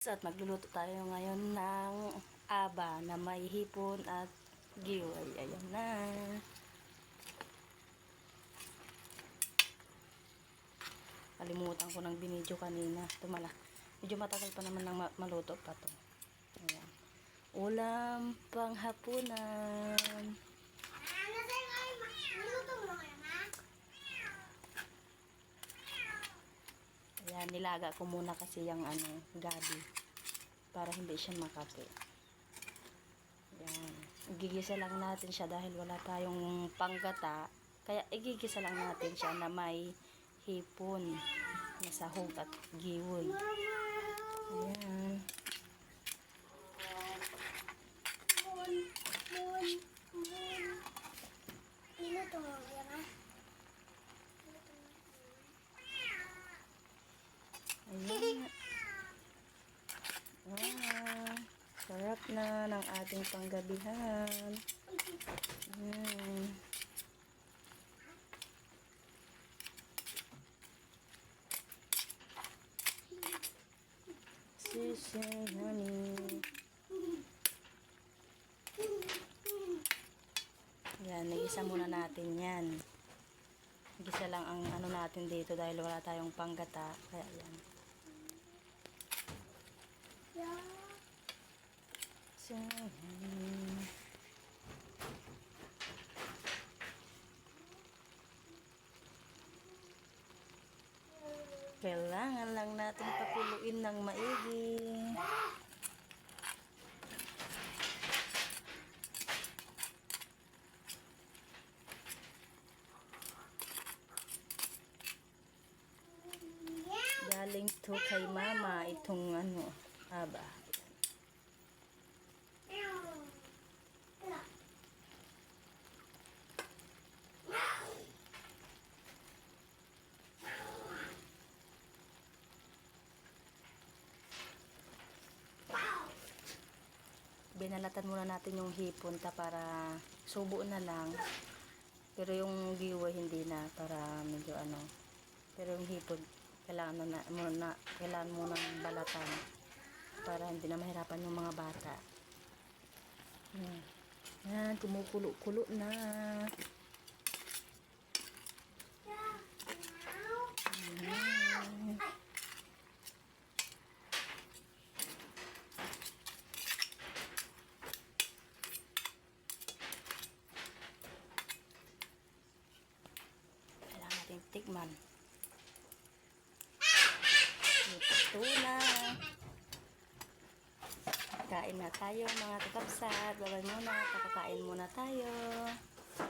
At magluluto tayo ngayon ng aba na may hipon at giway. Ayan na. Kalimutan ko ng binidyo kanina. Tumala. Medyo matagal pa naman ng maluto pa to. Ayan. Ulam pang hapunan. Ayan, nilaga ko muna kasi yung gabi para hindi siya makape. Ayan. Igigisa lang natin siya dahil wala tayong panggata. Kaya igigisa lang natin siya na may hipon na sahog at giwoy. Ayan. Ayan. Sarap na ng ating panggabihan. Ayan. Sisig honey. Ayan, nagisa muna natin yan. Gisa lang ang natin dito dahil wala tayong panggata. Kaya yan. So, kailangan lang natin pakuluin ng maigi. Galing to kay mama itong aba. Binalatan muna natin yung hipon para subo na lang. Pero yung giway hindi na para medyo Pero yung hipon kailangan mo ng balatan para hindi na mahirapan yung mga bata. Yan, kumukulo-kulo na. Kailangan natin tikman. Ito na. Kain na tayo mga kakapsat. Babay muna. Kakakain muna tayo.